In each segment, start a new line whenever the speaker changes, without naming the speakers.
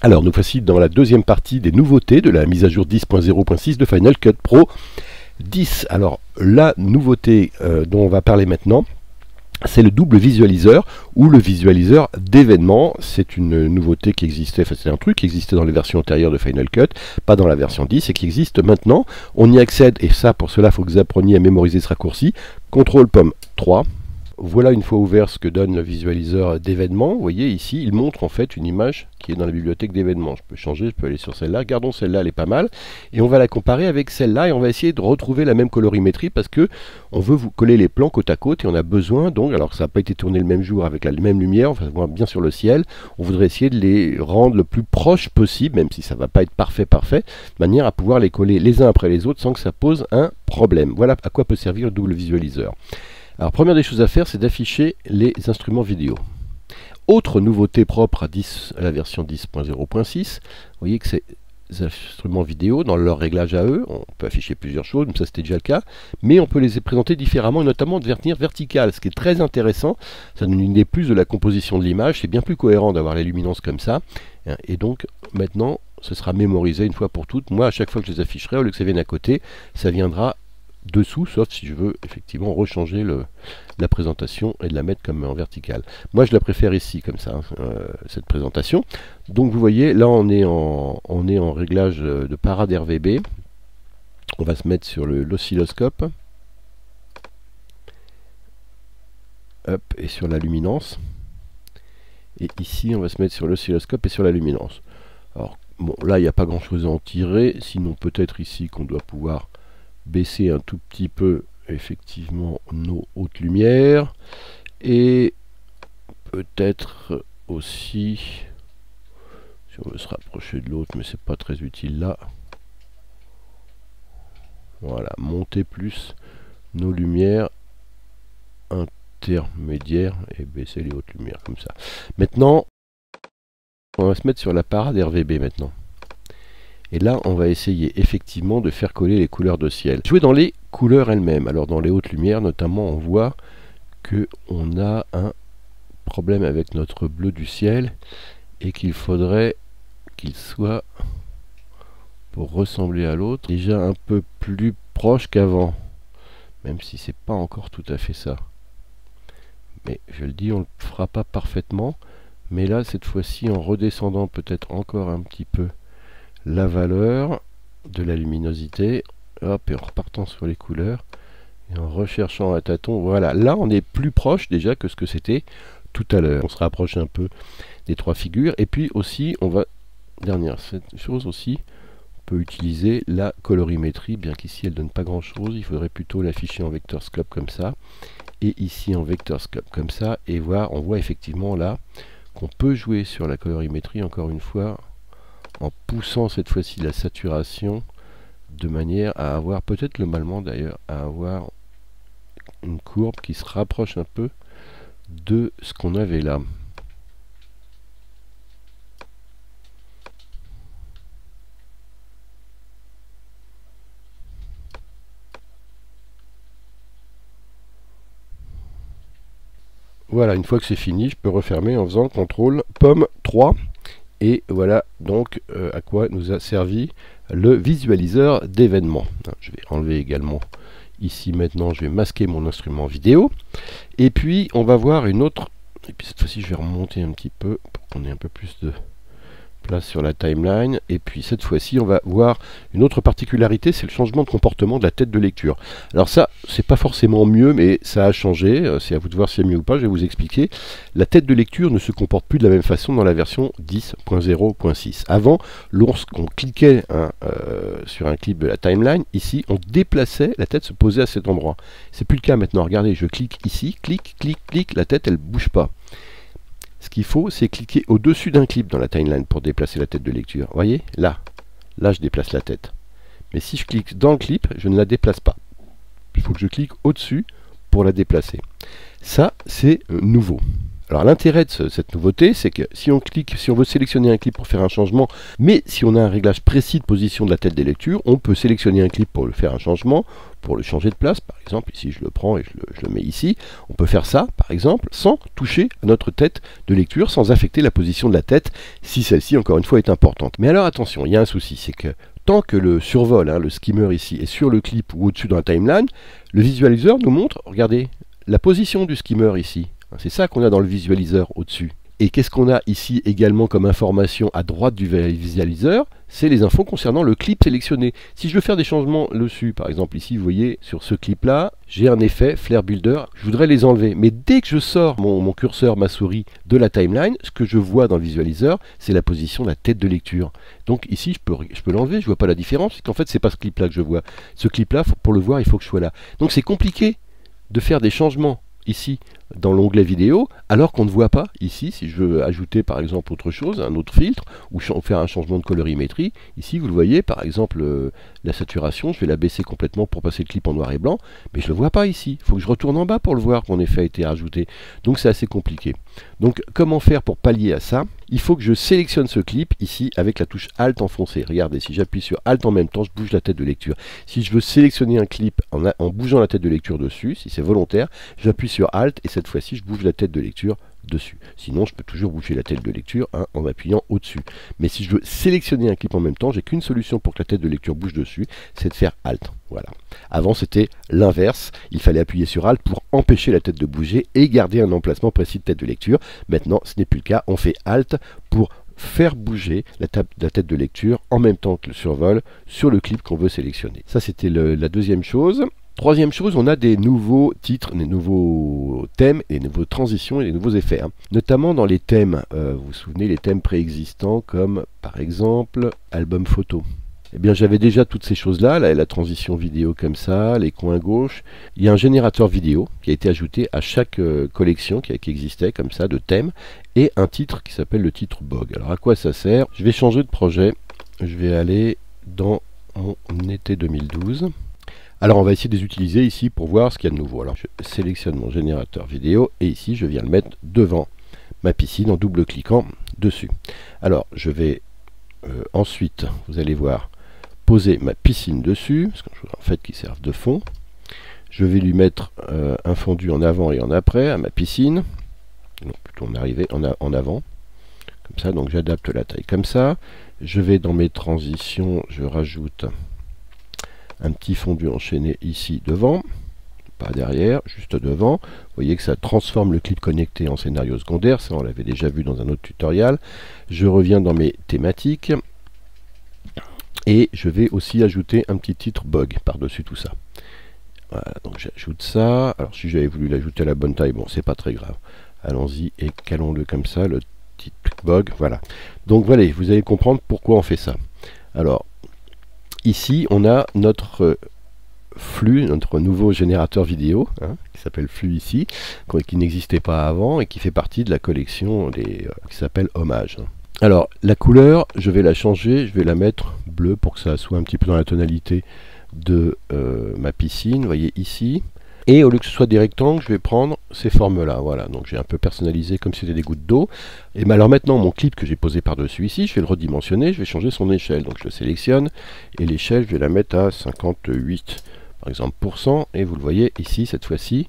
Alors nous voici dans la deuxième partie des nouveautés de la mise à jour 10.0.6 de Final Cut Pro 10. Alors la nouveauté dont on va parler maintenant, c'est le double visualiseur ou le visualiseur d'événements. C'est une nouveauté qui existait, enfin c'est un truc qui existait dans les versions antérieures de Final Cut, pas dans la version 10 et qui existe maintenant. On y accède et ça pour cela il faut que vous appreniez à mémoriser ce raccourci. CTRL POM 3. Voilà une fois ouvert ce que donne le visualiseur d'événements. Vous voyez ici, il montre en fait une image qui est dans la bibliothèque d'événements. Je peux changer, je peux aller sur celle-là. Gardons celle-là, elle est pas mal. Et on va la comparer avec celle-là et on va essayer de retrouver la même colorimétrie parce que on veut vous coller les plans côte à côte et on a besoin donc, alors que ça n'a pas été tourné le même jour avec la même lumière, on va voir bien sur le ciel, on voudrait essayer de les rendre le plus proche possible, même si ça ne va pas être parfait, de manière à pouvoir les coller les uns après les autres sans que ça pose un problème. Voilà à quoi peut servir le double visualiseur. Alors première des choses à faire, c'est d'afficher les instruments vidéo. Autre nouveauté propre à la version 10.0.6, vous voyez que ces instruments vidéo, dans leur réglage à eux, on peut afficher plusieurs choses, mais ça c'était déjà le cas, mais on peut les présenter différemment, notamment de manière verticale, ce qui est très intéressant, ça donne une idée plus de la composition de l'image, c'est bien plus cohérent d'avoir les luminances comme ça, et donc maintenant ce sera mémorisé une fois pour toutes. Moi à chaque fois que je les afficherai, au lieu que ça vienne à côté, ça viendra dessous, sauf si je veux effectivement rechanger la présentation et de la mettre comme en verticale. Moi je la préfère ici comme ça, cette présentation. Donc vous voyez, là on est en réglage de parade RVB. On va se mettre sur l'oscilloscope. Hop, et sur la luminance. Et ici on va se mettre sur l'oscilloscope et sur la luminance. Alors bon, là il n'y a pas grand chose à en tirer, sinon peut-être ici qu'on doit pouvoir baisser un tout petit peu effectivement nos hautes lumières et peut-être aussi, si on veut se rapprocher de l'autre, mais c'est pas très utile là, voilà, monter plus nos lumières intermédiaires et baisser les hautes lumières comme ça. Maintenant on va se mettre sur la parade RVB maintenant. Et là, on va essayer effectivement de faire coller les couleurs de ciel. Jouer dans les couleurs elles-mêmes. Alors dans les hautes lumières, notamment, on voit qu'on a un problème avec notre bleu du ciel et qu'il faudrait qu'il soit, pour ressembler à l'autre, déjà un peu plus proche qu'avant. Même si c'est pas encore tout à fait ça. Mais je le dis, on ne le fera pas parfaitement. Mais là, cette fois-ci, en redescendant peut-être encore un petit peu la valeur de la luminosité, hop, et en repartant sur les couleurs et en recherchant à tâtons, voilà, là on est plus proche déjà que ce que c'était tout à l'heure. On se rapproche un peu des trois figures et puis aussi on va, dernière chose aussi, on peut utiliser la colorimétrie, bien qu'ici elle donne pas grand chose, il faudrait plutôt l'afficher en vector scope comme ça et ici en vector scope comme ça, et voir, on voit effectivement là qu'on peut jouer sur la colorimétrie encore une fois en poussant cette fois-ci la saturation de manière à avoir, peut-être le Mallement d'ailleurs, à avoir une courbe qui se rapproche un peu de ce qu'on avait là. Voilà, une fois que c'est fini, je peux refermer en faisant CTRL POM 3. Et voilà donc à quoi nous a servi le visualiseur d'événements. Je vais enlever également ici maintenant, je vais masquer mon instrument vidéo. Et puis on va voir une autre, et puis cette fois-ci je vais remonter un petit peu pour qu'on ait un peu plus de place sur la timeline. Et puis cette fois-ci on va voir une autre particularité, c'est le changement de comportement de la tête de lecture. Alors ça, c'est pas forcément mieux, mais ça a changé, c'est à vous de voir si c'est mieux ou pas, je vais vous expliquer. La tête de lecture ne se comporte plus de la même façon dans la version 10.0.6. Avant, lorsqu'on cliquait sur un clip de la timeline, ici on déplaçait, la tête se posait à cet endroit. C'est plus le cas maintenant, regardez, je clique ici, clic, clic, clic, la tête elle bouge pas. Ce qu'il faut, c'est cliquer au-dessus d'un clip dans la timeline pour déplacer la tête de lecture. Vous voyez, là, je déplace la tête. Mais si je clique dans le clip, je ne la déplace pas. Il faut que je clique au-dessus pour la déplacer. Ça, c'est nouveau. Alors l'intérêt de cette nouveauté, c'est que si on clique, si on veut sélectionner un clip pour faire un changement, mais si on a un réglage précis de position de la tête des lectures, on peut sélectionner un clip pour le faire un changement, pour le changer de place. Par exemple, ici je le prends et je le mets ici. On peut faire ça, par exemple, sans toucher à notre tête de lecture, sans affecter la position de la tête, si celle-ci, encore une fois, est importante. Mais alors attention, il y a un souci, c'est que tant que le survol, le skimmer ici, est sur le clip ou au-dessus dans la timeline, le visualiseur nous montre, regardez, la position du skimmer ici. C'est ça qu'on a dans le visualiseur au-dessus. Et qu'est-ce qu'on a ici également comme information à droite du visualiseur? C'est les infos concernant le clip sélectionné. Si je veux faire des changements dessus, par exemple ici, vous voyez, sur ce clip-là, j'ai un effet Flare Builder, je voudrais les enlever. Mais dès que je sors mon curseur, ma souris de la timeline, ce que je vois dans le visualiseur, c'est la position de la tête de lecture. Donc ici, je peux l'enlever, je ne vois pas la différence, parce qu'en fait, c'est pas ce clip-là que je vois. Ce clip-là, pour le voir, il faut que je sois là. Donc c'est compliqué de faire des changements ici dans l'onglet vidéo, alors qu'on ne voit pas ici, si je veux ajouter par exemple autre chose, un autre filtre, ou faire un changement de colorimétrie, ici vous le voyez, par exemple la saturation, je vais la baisser complètement pour passer le clip en noir et blanc, mais je ne le vois pas ici, il faut que je retourne en bas pour le voir, que mon effet a été rajouté, donc c'est assez compliqué. Donc comment faire pour pallier à ça? Il faut que je sélectionne ce clip ici avec la touche Alt enfoncée. Regardez, si j'appuie sur Alt en même temps, je bouge la tête de lecture. Si je veux sélectionner un clip en bougeant la tête de lecture dessus, si c'est volontaire, j'appuie sur Alt et cette fois-ci je bouge la tête de lecture dessus. Sinon je peux toujours bouger la tête de lecture en appuyant au-dessus. Mais si je veux sélectionner un clip en même temps, j'ai qu'une solution pour que la tête de lecture bouge dessus, c'est de faire Alt. Voilà. Avant c'était l'inverse, il fallait appuyer sur Alt pour empêcher la tête de bouger et garder un emplacement précis de tête de lecture. Maintenant ce n'est plus le cas, on fait Alt pour faire bouger la tête de lecture en même temps que le survol sur le clip qu'on veut sélectionner. Ça c'était la deuxième chose. Troisième chose, on a des nouveaux titres, des nouveaux thèmes, des nouveaux transitions et des nouveaux effets. Notamment dans les thèmes, vous vous souvenez, les thèmes préexistants comme par exemple album photo. Eh bien j'avais déjà toutes ces choses-là, la transition vidéo comme ça, les coins gauche. Il y a un générateur vidéo qui a été ajouté à chaque collection qui existait comme ça de thèmes et un titre qui s'appelle le titre BOG. Alors à quoi ça sert? Je vais changer de projet, je vais aller dans mon été 2012. Alors on va essayer de les utiliser ici pour voir ce qu'il y a de nouveau. Alors je sélectionne mon générateur vidéo et ici je viens le mettre devant ma piscine en double-cliquant dessus. Alors je vais ensuite, vous allez voir, poser ma piscine dessus, parce que je voudrais en fait qu'il serve de fond. Je vais lui mettre un fondu en avant et en après à ma piscine. Donc plutôt en arrivée en avant. Comme ça, donc j'adapte la taille comme ça. Je vais dans mes transitions, je rajoute un petit fondu enchaîné ici devant, pas derrière, juste devant. Vous voyez que ça transforme le clip connecté en scénario secondaire, ça on l'avait déjà vu dans un autre tutoriel. Je reviens dans mes thématiques et je vais aussi ajouter un petit titre BOG par-dessus tout ça. Voilà, donc j'ajoute ça. Alors si j'avais voulu l'ajouter à la bonne taille, bon c'est pas très grave. Allons-y et calons-le comme ça, le titre BOG, voilà. Donc voilà, vous allez comprendre pourquoi on fait ça. Alors, ici, on a notre flux, notre nouveau générateur vidéo, qui s'appelle flux ici, qui n'existait pas avant et qui fait partie de la collection qui s'appelle Hommage. Alors, la couleur, je vais la changer, je vais la mettre bleue pour que ça soit un petit peu dans la tonalité de ma piscine, vous voyez ici. Et au lieu que ce soit des rectangles, je vais prendre ces formes-là. Voilà, donc j'ai un peu personnalisé comme si c'était des gouttes d'eau. Et alors maintenant, mon clip que j'ai posé par-dessus ici, je vais le redimensionner, je vais changer son échelle. Donc je le sélectionne, et l'échelle, je vais la mettre à 58, par exemple, %. Et vous le voyez ici, cette fois-ci,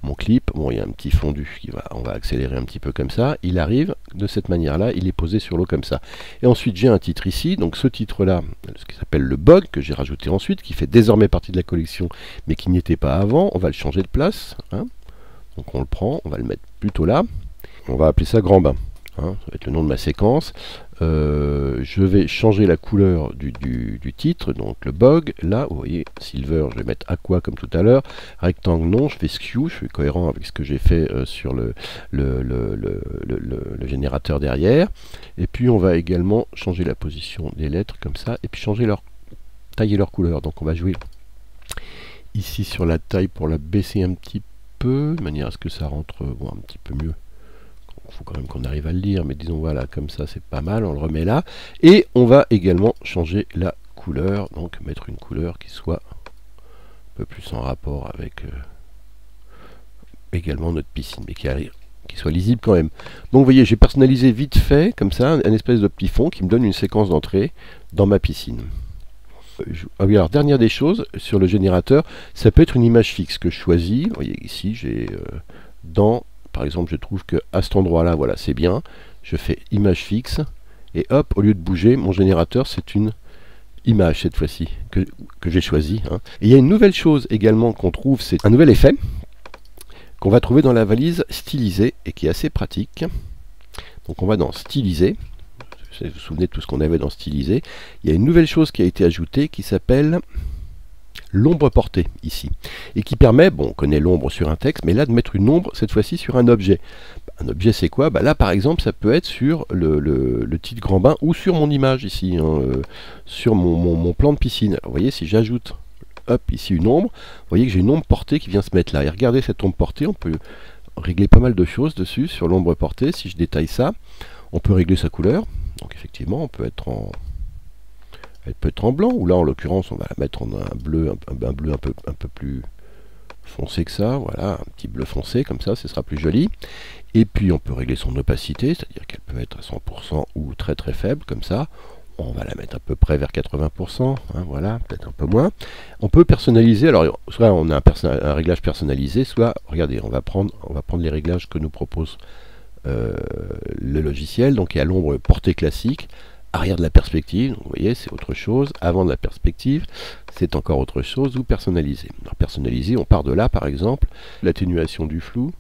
mon clip, bon, il y a un petit fondu, on va accélérer un petit peu comme ça. Il arrive de cette manière-là, il est posé sur l'eau comme ça. Et ensuite, j'ai un titre ici, donc ce titre-là, ce qui s'appelle le BOG, que j'ai rajouté ensuite, qui fait désormais partie de la collection, mais qui n'y était pas avant. On va le changer de place. Donc on le prend, on va le mettre plutôt là. On va appeler ça Grand Bain. Ça va être le nom de ma séquence. Je vais changer la couleur du titre, donc le BOG. Là, vous voyez, Silver, je vais mettre Aqua comme tout à l'heure. Rectangle, non, je fais Skew, je suis cohérent avec ce que j'ai fait sur le générateur derrière. Et puis, on va également changer la position des lettres comme ça, et puis changer leur taille et leur couleur. Donc, on va jouer ici sur la taille pour la baisser un petit peu, de manière à ce que ça rentre un petit peu mieux. Il faut quand même qu'on arrive à le lire, mais disons voilà, comme ça c'est pas mal, on le remet là. Et on va également changer la couleur, donc mettre une couleur qui soit un peu plus en rapport avec également notre piscine, mais qui qu'il soit lisible quand même. Donc vous voyez, j'ai personnalisé vite fait, comme ça, un espèce de petit fond qui me donne une séquence d'entrée dans ma piscine. Ah oui, alors dernière des choses, sur le générateur, ça peut être une image fixe que je choisis. Vous voyez ici, j'ai par exemple, je trouve que à cet endroit-là, voilà, c'est bien. Je fais image fixe, et hop, au lieu de bouger, mon générateur, c'est une image cette fois-ci, que j'ai choisi. Hein. Et il y a une nouvelle chose également qu'on trouve, c'est un nouvel effet qu'on va trouver dans la valise stylisée, et qui est assez pratique. Donc on va dans styliser. Vous vous souvenez de tout ce qu'on avait dans stylisé. Il y a une nouvelle chose qui a été ajoutée qui s'appelle l'ombre portée ici, et qui permet, bon, on connaît l'ombre sur un texte, mais là de mettre une ombre cette fois-ci sur un objet. Un objet, c'est quoi? Là par exemple, ça peut être sur le titre grand bain, ou sur mon image ici, hein, sur mon plan de piscine. Alors, vous voyez, si j'ajoute hop ici une ombre, vous voyez que j'ai une ombre portée qui vient se mettre là, et regardez cette ombre portée, on peut régler pas mal de choses dessus sur l'ombre portée. Si je détaille ça, on peut régler sa couleur. Donc effectivement, elle peut être en blanc, ou là en l'occurrence on va la mettre en un bleu, un bleu un peu plus foncé que ça, voilà, un petit bleu foncé comme ça, ce sera plus joli. Et puis on peut régler son opacité, c'est-à-dire qu'elle peut être à 100% ou très très faible, comme ça. On va la mettre à peu près vers 80%, hein, voilà, peut-être un peu moins. On peut personnaliser, alors soit on a un réglage personnalisé, soit, regardez, on va prendre les réglages que nous propose le logiciel. Donc il y a l'ombre portée classique, arrière de la perspective, vous voyez, c'est autre chose, avant de la perspective, c'est encore autre chose, ou personnaliser. Alors personnaliser, on part de là par exemple, l'atténuation du flou,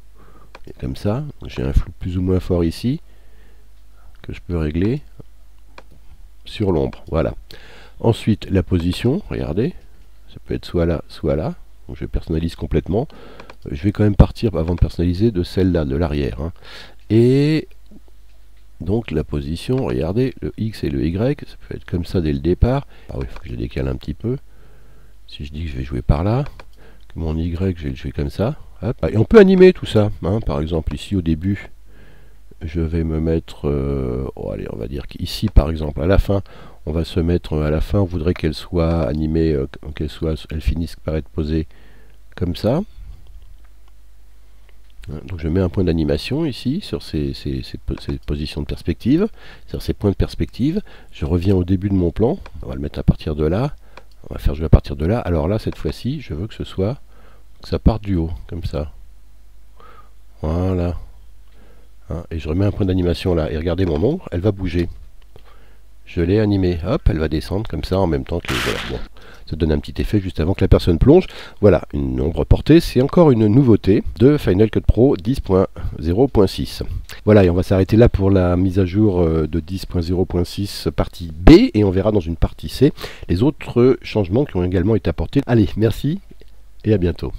comme ça, j'ai un flou plus ou moins fort ici, que je peux régler sur l'ombre, voilà. Ensuite, la position, regardez, ça peut être soit là, soit là, donc je personnalise complètement. Je vais quand même partir, avant de personnaliser, de celle-là, de l'arrière, hein. Et donc la position, regardez, le X et le Y, ça peut être comme ça dès le départ. Ah oui, il faut que je décale un petit peu. Si je dis que je vais jouer par là, que mon Y, je vais le jouer comme ça. Hop. Et on peut animer tout ça, hein. Par exemple, ici au début, je vais me mettre... allez, on va dire qu'ici, par exemple, à la fin, on va se mettre à la fin, on voudrait qu'elle soit animée, elle finisse par être posée comme ça. Donc je mets un point d'animation ici sur ces positions de perspective, sur ces points de perspective. Je reviens au début de mon plan, on va le mettre à partir de là, on va faire jouer à partir de là. Alors là, cette fois-ci, je veux que ça parte du haut, comme ça. Voilà. Hein, et je remets un point d'animation là, et regardez mon ombre, elle va bouger. Je l'ai animée, hop, elle va descendre comme ça en même temps que les... Voilà, bon. Ça donne un petit effet juste avant que la personne plonge. Voilà, une ombre portée, c'est encore une nouveauté de Final Cut Pro 10.0.6. Voilà, et on va s'arrêter là pour la mise à jour de 10.0.6 partie B, et on verra dans une partie C les autres changements qui ont également été apportés. Allez, merci et à bientôt.